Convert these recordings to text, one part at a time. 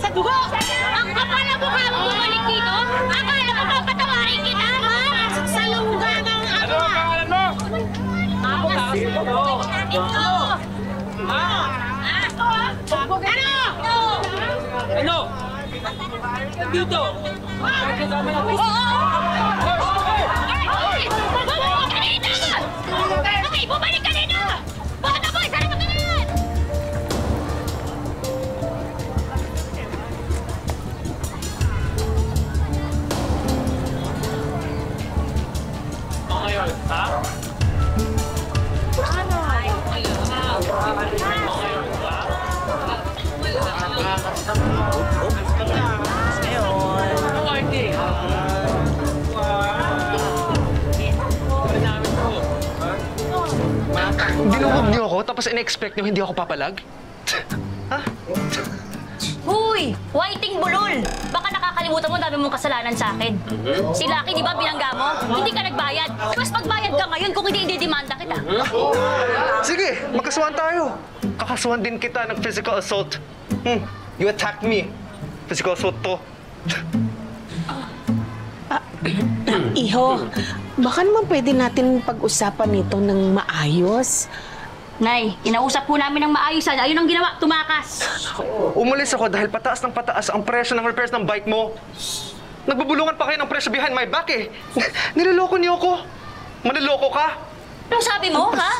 sa dugo! Ang kapal na mukha mo bumalik dito! Akala mo papatawarin kita, ha? Sa luga ng Ano ang pangalan mo? Ako kakasin mo! Ito! Ano? Dito! Kasama na Oo! Bumalik ka dito! Okay, bumalik ka dito! Bata boy, sarap ka ngayon! ngayon, ha? Dinuwag niyo ako, tapos in-expect niyo hindi ako papalag? Ha? Huy! Whiting bulol! Baka nakakalimutan mo dami mong kasalanan sa akin. Si Lucky, di ba binangga mo? Hindi ka nagbayad. Mas magbayad ka ngayon kung hindi demanda kita. Sige, magkasuhan tayo. Kakasuhan din kita ng physical assault. You attacked me. Physical assault to. Iho, baka naman pwede natin pag-usapan ito ng maayos. Nay, kinausap po namin ng maayos. Ayun ang ginawa, tumakas. Umalis ako dahil pataas ng pataas ang presyo ng repairs ng bike mo. Nagbubulungan pa kayo ng presyo behind my back eh. Niloloko niyo ako. Manloloko ka. Anong sabi mo, ha?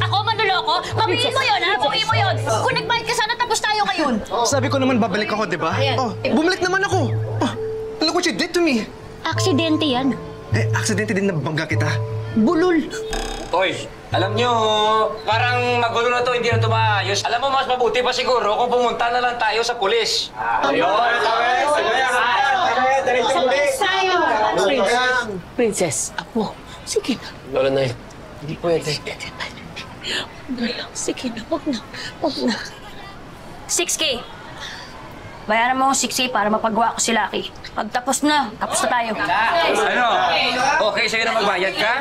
Ako manloloko? Bawiin mo yun, ha? Bawiin mo yun. Kung nagbayad ka sana, tapos tayo ngayon. Sabi ko naman babalik ako, di ba? Oh, bumalik naman ako. Oh, look what you did to me. Aksidente yan. Eh, aksidente din nabangga kita. Bulol. Hoy, alam nyo, parang magulo na to, hindi na to maayos. Alam mo, mas mabuti pa siguro kung pumunta na lang tayo sa pulis. Ayun, Princess, apo, sige na. Lola Nay, hindi pwede. Sige na, wag na, wag na. 6K. Bayaran mo 6K para mapagawa ko si Lucky. Pag tapos na tayo. Ano? Okay sa'yo na magbayad ka?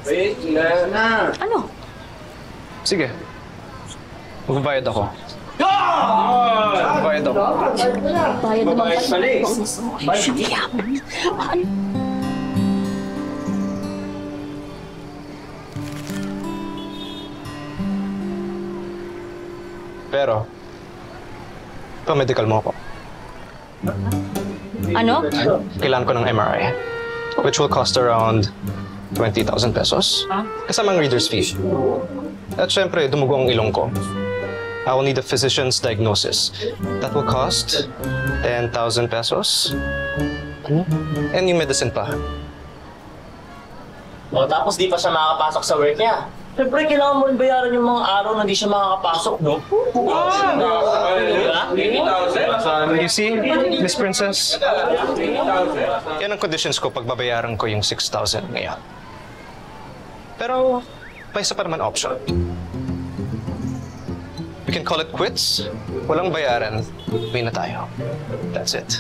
Wait na. Ano? Sige. Magbabayad ako. Magbabayad ako. Bayad naman mali. Pero, pa-medical mo ako. Ano? Kailangan ko ng MRI, which will cost around 20,000 pesos. Kasama ang reader's fee. At syempre, dumugo ang ilong ko. I will need a physician's diagnosis. That will cost 10,000 pesos. And yung medicine pa. O, tapos di pa siya makakapasok sa work niya. Siyempre, kailangan mo rin bayaran yung mga araw na di siya makakapasok, no? You see, Miss Princess? Yan ang conditions ko pag babayaran ko yung 6,000 ngayon. Pero, may isa pa naman option. We can call it quits. Walang bayaran. Uwi na tayo. That's it.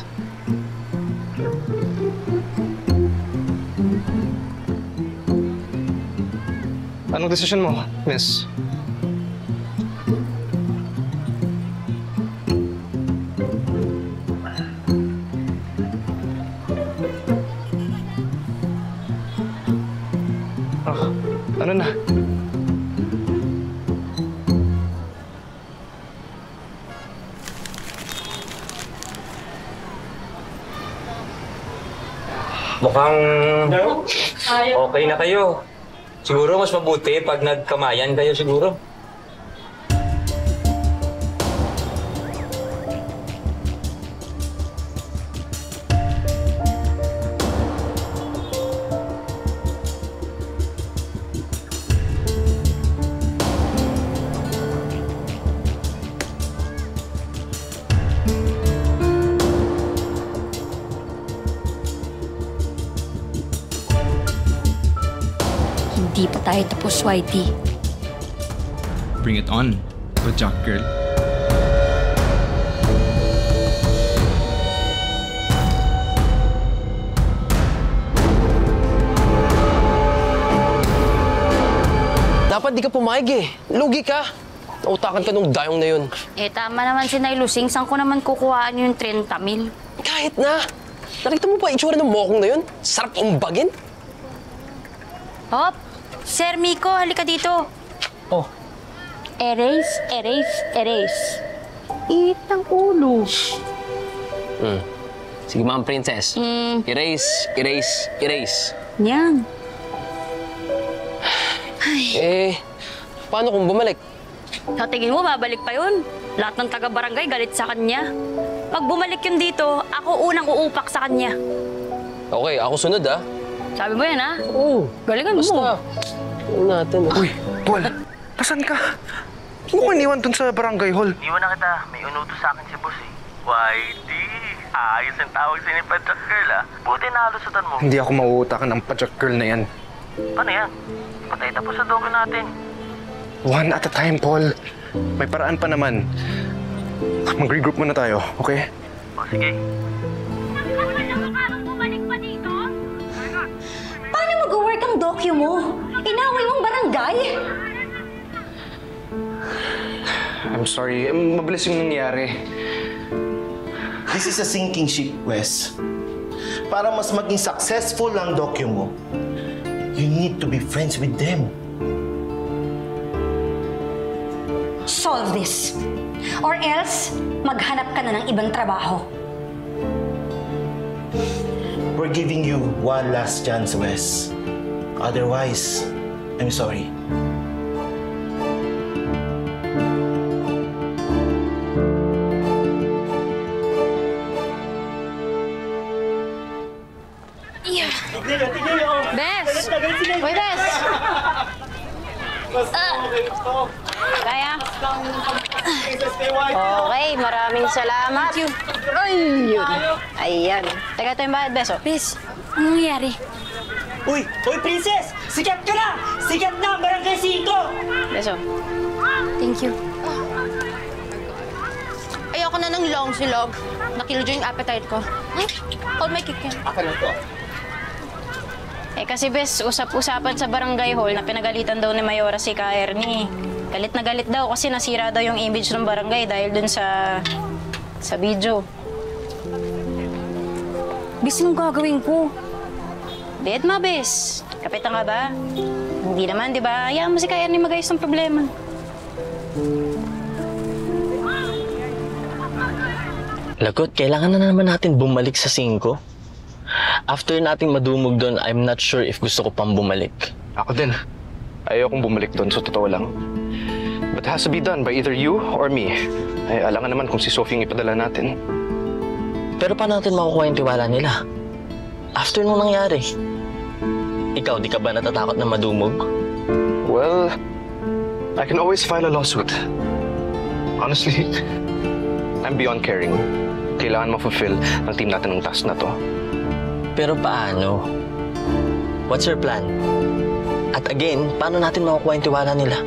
Anong desisyon mo, Miss? Oh, ano na? Mukhang okay na kayo. Siguro mas mabuti pag nagkamayan kayo siguro. Hindi pa tayo tapos, Whitey. Bring it on, Bajak girl. Dapat di ka pumayag eh. Lugi ka. Nautakan ka nung dayong na yun. Eh, tama naman si Nay Lusing. Saan ko naman kukuhaan yung 30,000? Kahit na. Nakita mo ba itsura ng mokong na yun? Sarap umbagin. Hop! Sir Miko, halika dito. Oh. Erase, erase, erase. Itang ulo. Sige, ma'am princess. Erase, erase, erase. Yan. Eh, paano kung bumalik? Sa tingin mo, babalik pa yun. Lahat ng taga-barangay galit sa kanya. Pag bumalik yun dito, ako unang uupak sa kanya. Okay, ako sunod ah. Sabi mo yan, ha? Oo. Galingan mo. Basta. Tingnan natin. Uy, Paul, nasan ka? Ano ko iniwan dun sa barangay hall? Iwan na kita. May unutos sa akin si boss eh. Whitey, ayos ang tawag sa ni Padjak Girl ah. Buti nahalusutan mo. Hindi ako mauutakan ng Padjak Girl na yan. Paano yan? Patay tapos sa dogo natin. One at a time, Paul. May paraan pa naman. Mag-regroup muna tayo, okay? O sige. Paano mag-work ang docu mo? Inaway mong barangay? I'm sorry. Mabilis yung nangyari. This is a sinking ship, Wes. Para mas maging successful ang docu mo, you need to be friends with them. Solve this. Or else, maghanap ka na ng ibang trabaho. We're giving you one last chance, Wes. Otherwise, I'm sorry. Bes! Uy, Bes! Kaya? Okay, maraming salamat. Thank you. Ay, yun. Ayan. Teka, ito yung bayad, Beso. Bes, anong nangyari? Uy, princess! Sikat ka na! Sikat na ang barangay 5! Beso. Thank you. Ayoko na ng long silog. Nakilodyo yung appetite ko. Hold my kick yan. Ako na to. Eh kasi bes, usap-usapan sa barangay hall na pinagalitan daw ni Mayora si Ka Ernie. Galit na galit daw kasi nasira daw yung image ng barangay dahil dun sa video. Bes, anong gagawin ko? Dead ma, bes. Kapitan ka ba? Hindi naman, di ba? Hayaan mo si Ka Ernie mag-ayos ng problema. Lagot, kailangan na naman natin bumalik sa 5. After nating madumog doon, I'm not sure if gusto ko pang bumalik. Ako din. Ayokong bumalik doon, so totoo lang. But it has to be done by either you or me. Ay, alangan naman kung si Sophie yung ipadala natin. Pero paano natin makukuha yung tiwala nila? After nung nangyari. Ikaw, di ka ba natatakot na madumog? Well, I can always file a lawsuit. Honestly, I'm beyond caring. Kailangan ma-fulfill ng team natin ng task na to. Pero paano? What's your plan? At again, paano natin makukuha yung tiwala nila?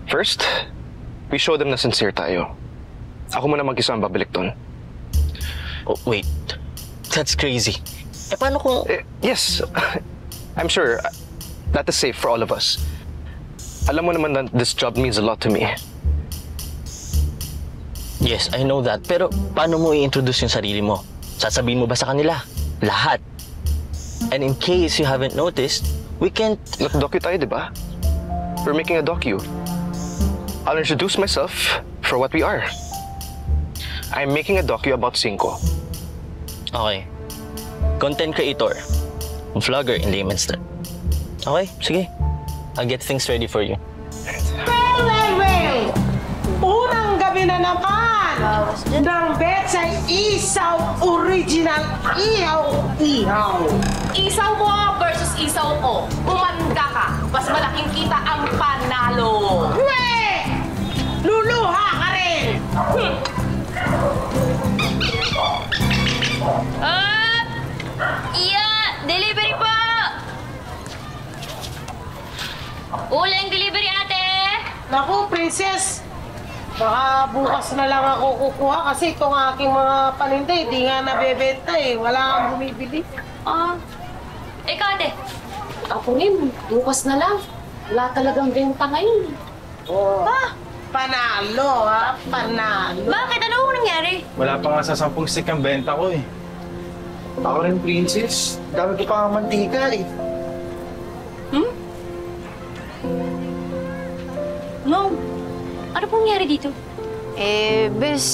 First, we show them na sincere tayo. Ako muna mag-isa ang babalik doon. Oh, wait. That's crazy. Eh, paano kung... Yes, I'm sure that is safe for all of us. Alam mo naman that this job means a lot to me. Yes, I know that. Pero paano mo i-introduce yung sarili mo? Sasabihin mo ba sa kanila? Lahat. And in case you haven't noticed, we can't... Nag-docu tayo, di ba? We're making a docu. I'll introduce myself for what we are. I'm making a docu about 5. Okay. Content creator. Vlogger in layman's term. Okay, sige. I'll get things ready for you. Well! Unang gabi na naman ng Betsa Isaw Original Ihaw-Ihaw. Isaw mo versus isaw ko. Umanda ka. Mas malaking kita ang panalo. We! Luluha ka rin! Delivery po! Uling delivery, ate! Naku, princess! Baka bukas na lang ako kukuha kasi itong aking mga paninda, hindi nga nabebenta eh. Wala kang bumibili. Ikaw, ate. Ako rin, bukas na lang. Wala talagang benta ngayon. Oh. Panalo, ha? Panalo. Bakit? Ano nangyari? Wala pa nga sa 10 stick ang benta ko eh. Ako rin, princess. Dami ko pa nga mantika eh. No. Ano pong nangyari dito? Eh, bes,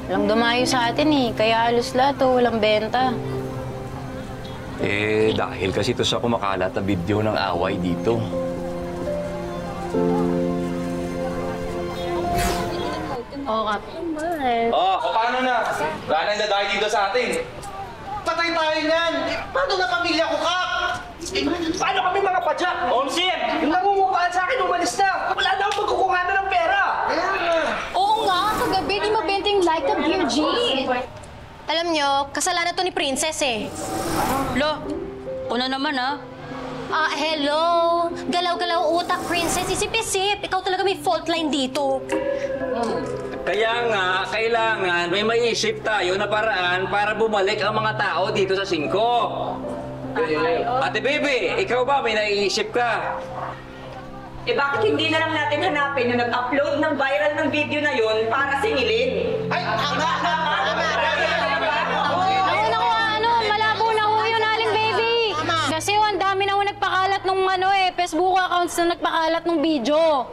walang dumayo sa atin eh. Kaya halos lahat walang benta. Eh, dahil kasi ito sa kumakalat na video ng away dito. Oo, Kap. Oh, paano na? Wala nang dadayo dito sa atin. Patay tayo niyan! Paano na pamilya ko, Kap? Paano kami mga padyak? Omsin! Yung nangungupaan sa akin, umalis na! Wala na akong magkukunganan ng pera! Oo nga, kagabi di mabenta yung like of BG. Alam nyo, kasalanan to ni Princess eh. Lo, una naman Hello! Galaw-galaw utak, Princess. Isip-isip. Ikaw talaga may fault line dito. Kaya nga, kailangan may maisip tayo na paraan para bumalik ang mga tao dito sa 5. Ate Baby, ikaw ba may naiisip ka? Eh bakit hindi na lang natin hanapin yung nag-upload ng viral ng video na yun para singilin? Ay, tama. Malabo na ho yun, Aling Baby. Kasi ang dami na ho nagpakalat nung Facebook accounts na nagpakalat ng video.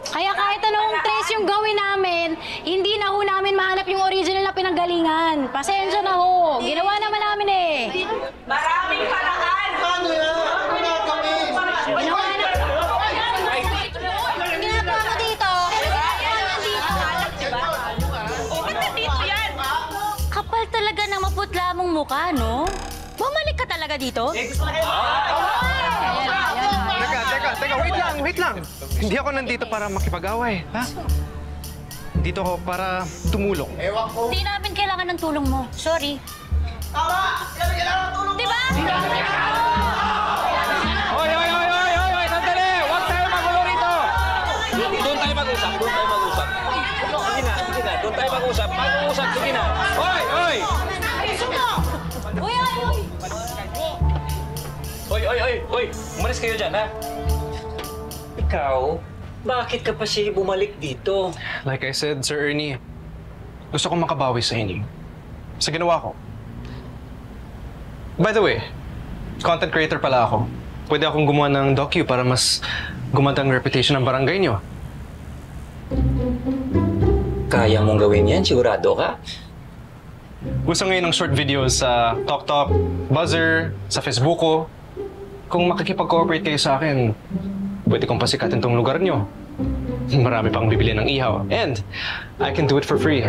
Kaya kahit anong trace yung gawin namin, hindi na ho namin mahanap yung original na pinanggalingan. Pasensya na ho. Ginawa naman namin eh. Maraming paraan! Paano yan? Ano na kami? Ginawa na. Ginagawa mo dito? Kapal talaga ng maputla mong mukha, no? Bumalik ka talaga dito? Teka, wait lang. Hindi ako nandito para makipag-away, ha? Dito ako para tumulong. Ewan ko. Hindi namin kailangan ng tulong mo. Sorry. Tama! Kailangan ng tulong. Diba? Hoy! Sandali! Huwag tayo magulo rito! Doon tayo mag-usap. Sige na. Doon tayo mag-usap. Sige na. Hoy! Hoy! Umalis kayo dyan, ha? Ikaw, bakit ka pa siya bumalik dito? Like I said, Sir Ernie, gusto kong makabawi sa inyo. Sa ginawa ko. By the way, content creator pala ako. Pwede akong gumawa ng docu para mas gumanda ang reputation ng barangay nyo. Kaya mong gawin yan? Sigurado ka? Gusto ngayon ng short videos sa TokTok, Buzzer, sa Facebook ko. Kung makikipag-cooperate kayo sa akin, pwede kong pasikatin tong lugar nyo. Marami pang bibili ng ihaw. And I can do it for free.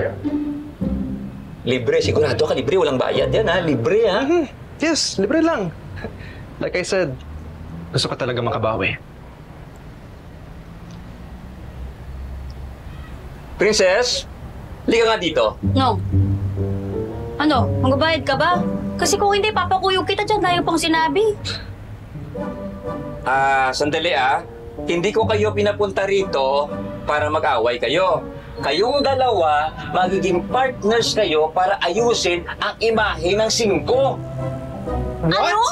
Libre, sigurado ka libre. Walang bayad yan, ha? Libre, ha? Yes, libre lang. Like I said, gusto ko talaga makabawi. Princess, liga nga dito. No. Ano? Magbabayad ka ba? Kasi kung hindi, papakuyog kita dyan. Dahil pang sinabi. Sandali Hindi ko kayo pinapunta rito para mag-away kayo. Kayong dalawa, magiging partners kayo para ayusin ang imahe ng 5. Ano?